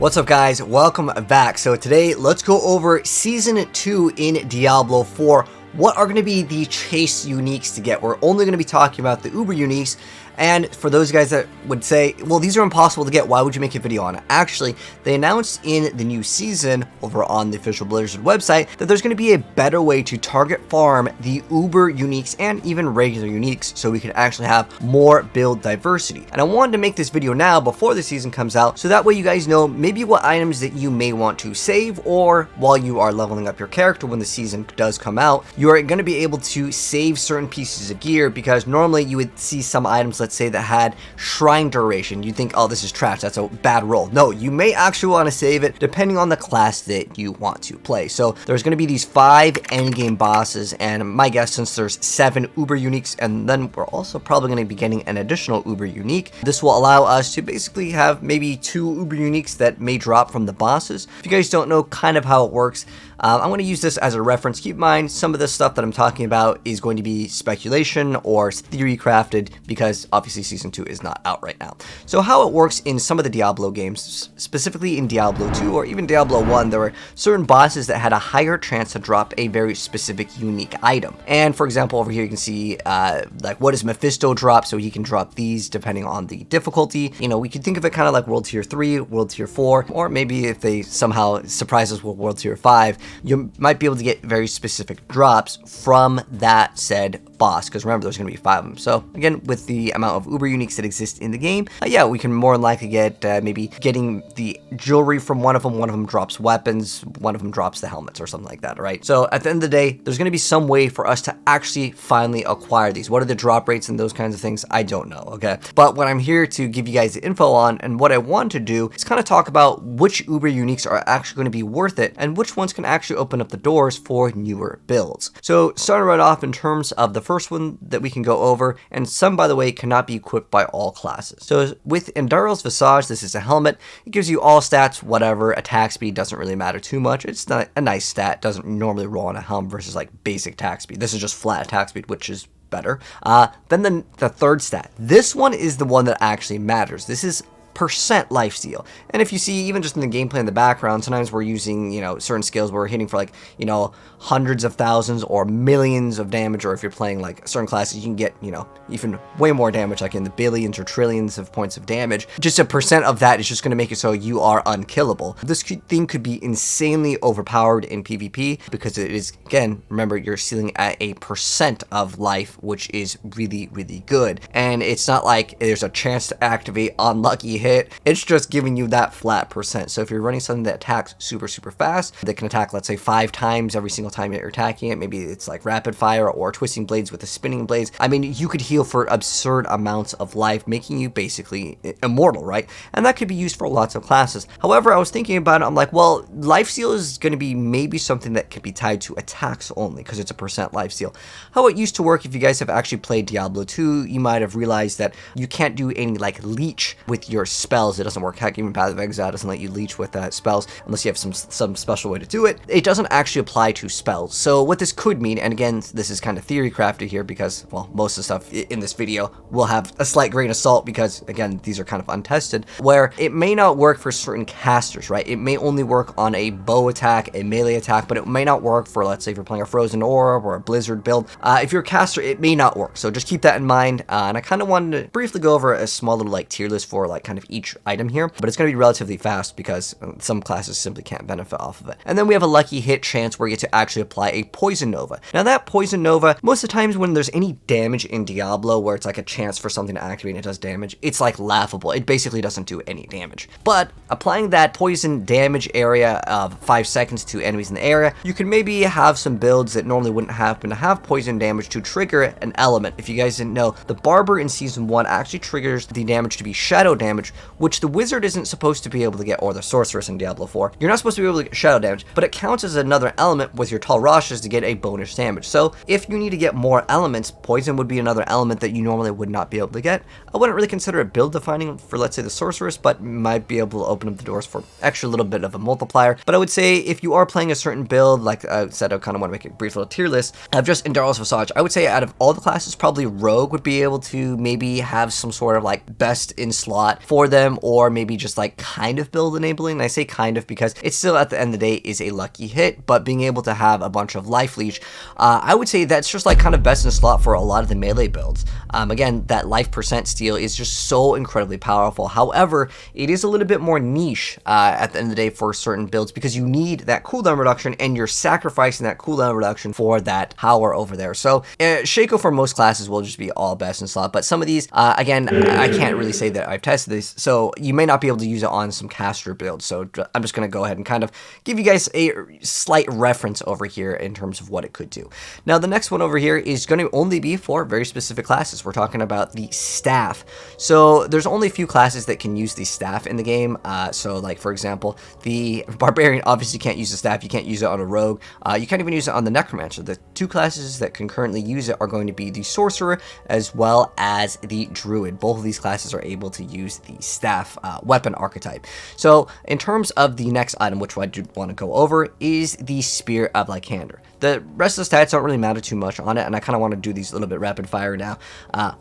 What's up guys, welcome back. So today let's go over season 2 in Diablo 4. What are going to be the chase uniques to get? We're only going to be talking about the Uber uniques. And for those guys that would say, well, these are impossible to get, why would you make a video on it? Actually, they announced in the new season over on the official Blizzard website that there's going to be a better way to target farm the Uber uniques and even regular uniques so we can actually have more build diversity. And I wanted to make this video now before the season comes out so that way you guys know maybe what items that you may want to save, or while you are leveling up your character when the season does come out, you are going to be able to save certain pieces of gear, because normally you would see some items, let's say, that had shrine duration. You think, oh, this is trash, that's a bad roll. No, you may actually want to save it depending on the class that you want to play. So there's going to be these 5 endgame bosses, and my guess, since there's 7 Uber uniques, and then we're also probably going to be getting an additional Uber unique, this will allow us to basically have maybe 2 Uber uniques that may drop from the bosses. If you guys don't know kind of how it works, I'm going to use this as a reference. Keep in mind, some of this stuff that I'm talking about is going to be speculation or theory crafted, because obviously season 2 is not out right now. So how it works in some of the Diablo games, specifically in Diablo 2 or even Diablo 1, there were certain bosses that had a higher chance to drop a very specific unique item. And for example, over here you can see like what does Mephisto drop, so he can drop these depending on the difficulty. You know, we could think of it kind of like World Tier 3, World Tier 4, or maybe if they somehow surprise us with World Tier 5, you might be able to get very specific drops from that said boss, because remember, there's going to be 5 of them. So again, with the amount of Uber uniques that exist in the game, yeah, we can more than likely get maybe getting the jewelry from one of them drops weapons, one of them drops the helmets or something like that, all right? So at the end of the day, there's going to be some way for us to actually finally acquire these. What are the drop rates and those kinds of things? I don't know, okay? But what I'm here to give you guys the info on, and what I want to do, is kind of talk about which Uber uniques are actually going to be worth it, and which ones can actually open up the doors for newer builds. So starting right off, in terms of the first one that we can go over, and some, by the way, cannot be equipped by all classes. So with Andariel's visage, this is a helmet. It gives you all stats, whatever. Attack speed doesn't really matter too much. It's not a nice stat, doesn't normally roll on a helm versus like basic attack speed. This is just flat attack speed, which is better. Then the third stat. This one is the one that actually matters. This is percent lifesteal. And if you see, even just in the gameplay in the background, sometimes we're using, you know, certain skills where we're hitting for like, you know, hundreds of thousands or millions of damage, or if you're playing like certain classes, you can get, you know, even way more damage, like in the billions or trillions of points of damage. Just a percent of that is just going to make it so you are unkillable. This thing could be insanely overpowered in PvP, because it is, again, remember, you're ceiling at a percent of life, which is really, really good. And it's not like there's a chance to activate unlucky hit, it's just giving you that flat percent. So if you're running something that attacks super fast, that can attack, let's say, 5 times every single time that you're attacking it, maybe it's like rapid fire or twisting blades with the spinning blades, I mean, you could heal for absurd amounts of life, making you basically immortal, right? And that could be used for lots of classes. However, I was thinking about it, I'm like, well, lifesteal is going to be maybe something that could be tied to attacks only, because it's a percent lifesteal. How it used to work, if you guys have actually played Diablo 2, you might have realized that you can't do any like leech with your spells. It doesn't work. Heck, even Path of Exile doesn't let you leech with spells unless you have some special way to do it. It doesn't actually apply to spells. So what this could mean, and again, this is kind of theory crafted here, because, well, most of the stuff in this video will have a slight grain of salt, because again, these are kind of untested, where it may not work for certain casters, right? It may only work on a bow attack, a melee attack, but it may not work for, let's say, if you're playing a Frozen Orb or a Blizzard build. If you're a caster, it may not work. So just keep that in mind. And I kind of wanted to briefly go over a small little like tier list for like kind of each item here, but it's going to be relatively fast because some classes simply can't benefit off of it. And then we have a lucky hit chance where you get to actually apply a poison nova. Now that poison nova, most of the times when there's any damage in Diablo where it's like a chance for something to activate and it does damage, it's like laughable. It basically doesn't do any damage. But applying that poison damage area of 5 seconds to enemies in the area, you can maybe have some builds that normally wouldn't happen to have poison damage to trigger an element. If you guys didn't know, the barber in season 1 actually triggers the damage to be shadow damage, which the wizard isn't supposed to be able to get, or the sorceress in Diablo 4. You're not supposed to be able to get shadow damage, but it counts as another element with your tall rashes to get a bonus damage. So if you need to get more elements, poison would be another element that you normally would not be able to get. I wouldn't really consider it build defining for, let's say, the sorceress, but might be able to open up the doors for extra little bit of a multiplier. But I would say if you are playing a certain build, like I said, I kind of want to make a brief little tier list of just Andariel's visage. I would say out of all the classes, probably Rogue would be able to maybe have some sort of like best in slot for for them, or maybe just like kind of build enabling. And I say kind of because it's still at the end of the day is a lucky hit, but being able to have a bunch of life leech, I would say that's just like kind of best in slot for a lot of the melee builds. Again, that life percent steal is just so incredibly powerful. However, it is a little bit more niche at the end of the day for certain builds, because you need that cooldown reduction, and you're sacrificing that cooldown reduction for that power over there. So Shaco for most classes will just be all best in slot, but some of these, again, I can't really say that I've tested this, so you may not be able to use it on some caster builds. So I'm just going to go ahead and kind of give you guys a slight reference over here in terms of what it could do. Now, the next one over here is going to only be for very specific classes. We're talking about the staff. So there's only a few classes that can use the staff in the game. So like, for example, the Barbarian obviously can't use the staff. You can't use it on a Rogue. You can't even use it on the Necromancer. The two classes that can currently use it are going to be the Sorcerer as well as the Druid. Both of these classes are able to use the staff weapon archetype. So in terms of the next item, which I do want to go over, is the Spear of Lycander. The rest of the stats don't really matter too much on it, and I kind of want to do these a little bit rapid fire now.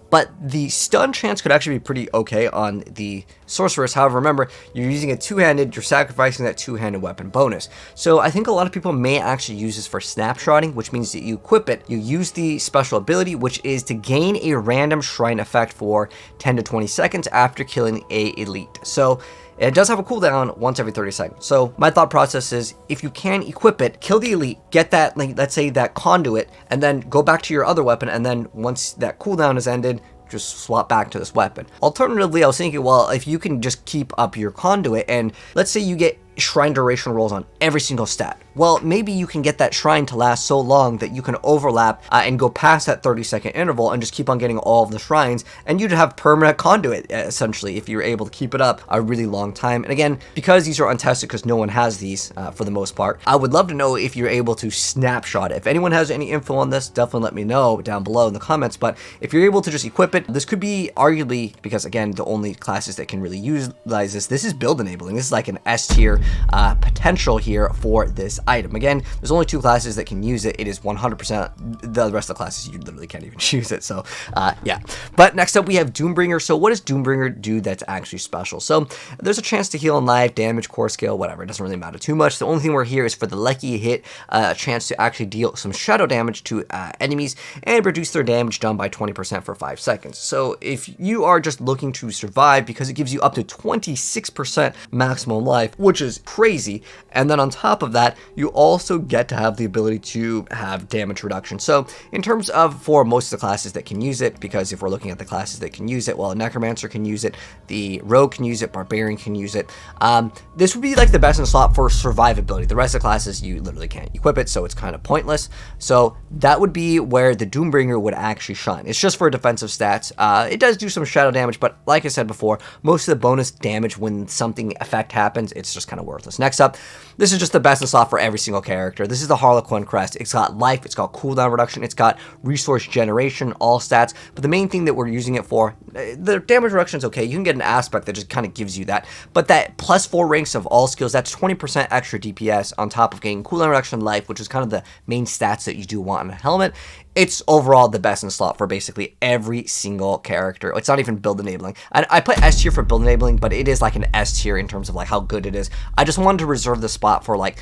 But the stun chance could actually be pretty okay on the Sorceress. However, remember, you're using a two-handed, you're sacrificing that two-handed weapon bonus. So I think a lot of people may actually use this for snapshotting, which means that you equip it, you use the special ability, which is to gain a random shrine effect for 10 to 20 seconds after killing a elite. So it does have a cooldown once every 30 seconds. So my thought process is, if you can equip it, kill the elite, get that, like, let's say that conduit, and then go back to your other weapon, and then once that cooldown is ended, just swap back to this weapon. Alternatively, I was thinking, well, if you can just keep up your conduit, and let's say you get shrine duration rolls on every single stat. Well, maybe you can get that shrine to last so long that you can overlap and go past that 30-second interval and just keep on getting all of the shrines, and you'd have permanent conduit, essentially, if you're able to keep it up a really long time. And again, because these are untested, because no one has these for the most part, I would love to know if you're able to snapshot it. If anyone has any info on this, definitely let me know down below in the comments. But if you're able to just equip it, this could be arguably, because again, the only classes that can really utilize this is build enabling. This is like an S tier potential here for this item. Again, there's only two classes that can use it. It is 100%. The rest of the classes, you literally can't even use it. So yeah. But next up, we have Doombringer. So what does Doombringer do that's actually special? So there's a chance to heal on life, damage, core scale, whatever. It doesn't really matter too much. The only thing we're here is for the lucky hit, a chance to actually deal some shadow damage to enemies and reduce their damage done by 20% for 5 seconds. So if you are just looking to survive, because it gives you up to 26% maximum life, which is crazy, and then on top of that, you also get to have the ability to have damage reduction. So in terms of for most of the classes that can use it, because if we're looking at the classes that can use it, well, Necromancer can use it, the Rogue can use it, Barbarian can use it. This would be like the best in slot for survivability. The rest of the classes, you literally can't equip it, so it's kind of pointless. So that would be where the Doombringer would actually shine. It's just for defensive stats. It does do some shadow damage, but like I said before, most of the bonus damage when something effect happens, it's just kind of worthless. Next up, this is just the best in slot for every single character. This is the Harlequin crest. It's got life, it's got cooldown reduction, it's got resource generation, all stats, but the main thing that we're using it for, the damage reduction is okay. You can get an aspect that just kind of gives you that, but that +4 ranks of all skills, that's 20% extra DPS on top of getting cooldown reduction, life, which is kind of the main stats that you do want in a helmet. It's overall the best in slot for basically every single character. It's not even build enabling. I put S tier for build enabling, but it is like an S tier in terms of like how good it is. I just wanted to reserve the spot for like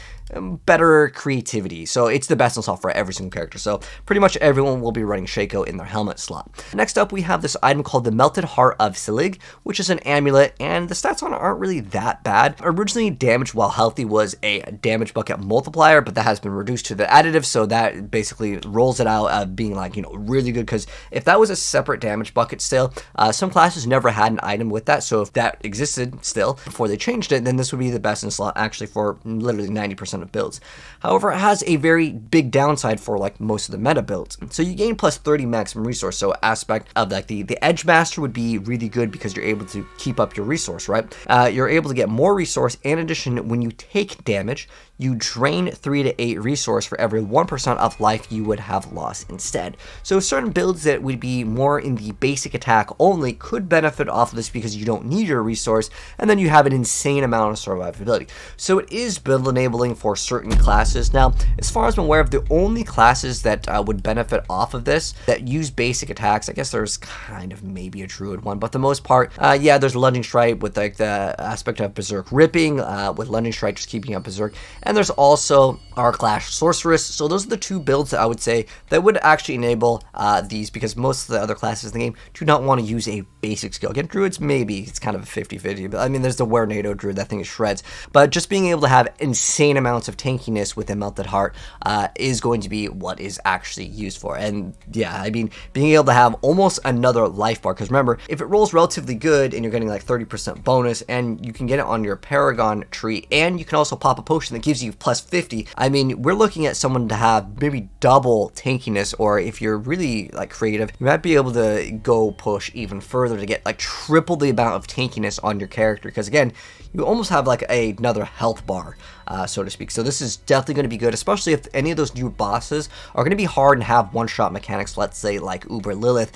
better creativity. So it's the best in slot for every single character. So pretty much everyone will be running Shaco in their helmet slot. Next up, we have this item called the Melted Heart of Selig, which is an amulet, and the stats on it aren't really that bad. Originally, damage while healthy was a damage bucket multiplier, but that has been reduced to the additive, so that basically rolls it out being like, you know, really good, because if that was a separate damage bucket still, some classes never had an item with that, so if that existed still before they changed it, then this would be the best in slot actually for literally 90% of builds. However, it has a very big downside for like most of the meta builds. So you gain plus 30 maximum resource, so aspect of like the Edge Master would be really good because you're able to keep up your resource, right? You're able to get more resource. In addition, when you take damage, you drain 3 to 8 resource for every 1% of life you would have lost instead. So certain builds that would be more in the basic attack only could benefit off of this because you don't need your resource, and then you have an insane amount of survivability. So it is build enabling for certain classes. Now, as far as I'm aware of, the only classes that would benefit off of this that use basic attacks, I guess there's kind of maybe a druid one, but for the most part, yeah, there's Lunging Strike with like the aspect of Berserk ripping, with Lunging Strike just keeping up Berserk, and there's also our Clash Sorceress. So those are the two builds that I would say that would actually enable these, because most of the other classes in the game do not want to use a basic skill. Again, druids maybe, it's kind of a 50-50, but I mean, there's the Wernado druid, that thing is shreds, but just being able to have insane amounts of tankiness with a Melted Heart is going to be what is actually used for. And yeah, I mean, being able to have almost another life bar, because remember, if it rolls relatively good and you're getting like 30% bonus, and you can get it on your Paragon tree, and you can also pop a potion that gives you plus 50, I mean, we're looking at someone to have maybe double tankiness, or if you're really like creative, you might be able to go push even further to get like triple the amount of tankiness on your character, because again, you almost have like another health bar, so to speak. So this is definitely going to be good, especially if any of those new bosses are going to be hard and have one-shot mechanics, let's say like Uber Lilith.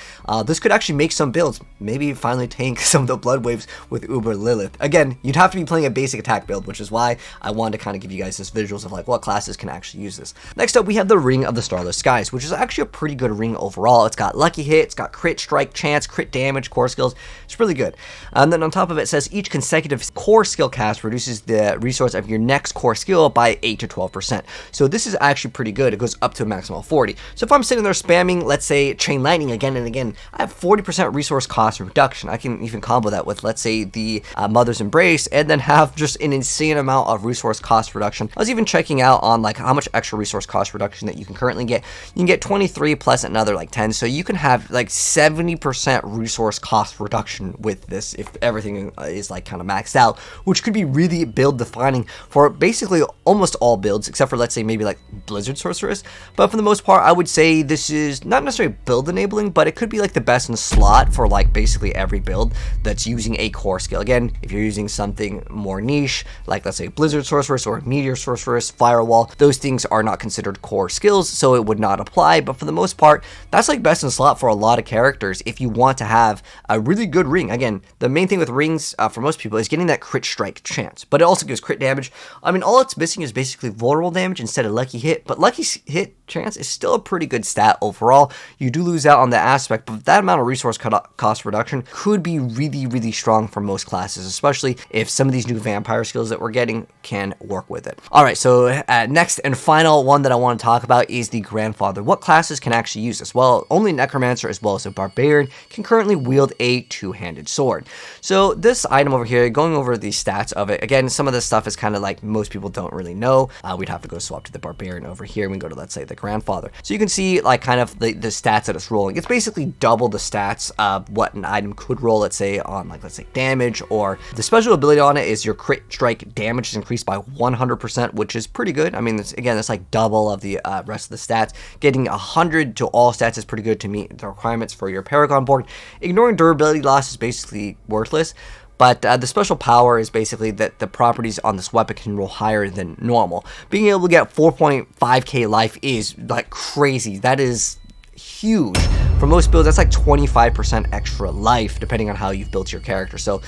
This could actually make some builds, maybe finally tank some of the blood waves with Uber Lilith. Again, you'd have to be playing a basic attack build, which is why I wanted to kind of give you guys this visuals of like what classes can actually use this. Next up, we have the Ring of the Starless Skies, which is actually a pretty good ring overall. It's got lucky hit, it's got crit strike chance, crit damage, core skills. It's really good. And then on top of it, it says each consecutive core skill cast reduces the resource of your next core skill by 8 to 12%. So this is actually pretty good. It goes up to a maximum of 40. So if I'm sitting there spamming, let's say Chain Lightning again and again, I have 40% resource cost reduction. I can even combo that with, let's say, the Mother's Embrace, and then have just an insane amount of resource cost reduction. I was even checking out on like how much extra resource cost reduction that you can currently get. You can get 23 plus another like 10. So you can have like 70% resource cost reduction with this if everything is like kind of maxed out, which could be really build defining for basically almost all builds, except for let's say maybe like Blizzard Sorceress. But for the most part, I would say this is not necessarily build enabling, but it could be like the best in slot for like basically every build that's using a core skill. Again, if you're using something more niche, like let's say Blizzard Sorceress or Meteor Sorceress, Firewall, those things are not considered core skills, so it would not apply. But for the most part, that's like best in slot for a lot of characters if you want to have a really good ring. Again, the main thing with rings for most people is getting that crit strike chance, but it also gives crit damage. I mean, all it's missing is basically vulnerable damage instead of lucky hit, but lucky hit chance is still a pretty good stat overall. You do lose out on that aspect, but that amount of resource cost reduction could be really, really strong for most classes, especially if some of these new vampire skills that we're getting can work with it. All right, so next and final one that I want to talk about is the Grandfather. What classes can actually use this? Well, only Necromancer as well as a Barbarian can currently wield a two-handed sword. So this item over here, going over the stats of it, again, some of this stuff is kind of like most people don't really know. We'd have to go swap to the Barbarian over here. We can go to, let's say, the Grandfather. So you can see like kind of the stats that it's rolling. It's basically double the stats of what an item could roll, let's say, on like, let's say, damage, or the special ability on it is your crit strike damage is increased by 100%, which is pretty good. I mean, again, it's like double of the rest of the stats. Getting 100 to all stats is pretty good to meet the requirements for your Paragon board. Ignoring durability loss is basically worthless. But the special power is basically that the properties on this weapon can roll higher than normal. Being able to get 4.5k life is like crazy. That is huge. For most builds, that's like 25% extra life, depending on how you've built your character. So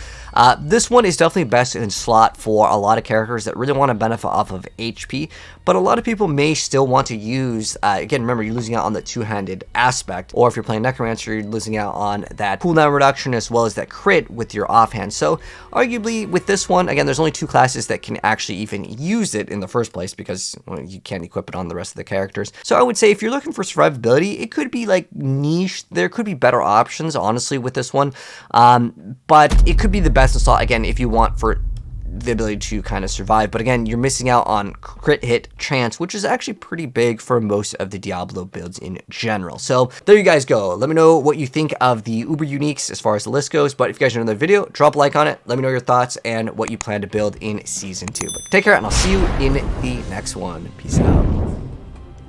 this one is definitely best in slot for a lot of characters that really want to benefit off of HP, but a lot of people may still want to use, again, remember, you're losing out on the two-handed aspect, or if you're playing Necromancer, you're losing out on that cooldown reduction as well as that crit with your offhand. So arguably with this one, again, there's only two classes that can actually even use it in the first place, because well, you can't equip it on the rest of the characters. So I would say if you're looking for survivability, it could be like niche. There could be better options, honestly, with this one, but it could be the best in slot, again, if you want for the ability to kind of survive. But again, you're missing out on crit hit chance, which is actually pretty big for most of the Diablo builds in general. So there you guys go. Let me know what you think of the Uber Uniques as far as the list goes. But if you guys enjoyed the video, drop a like on it. Let me know your thoughts and what you plan to build in Season 2. But take care, and I'll see you in the next one. Peace out.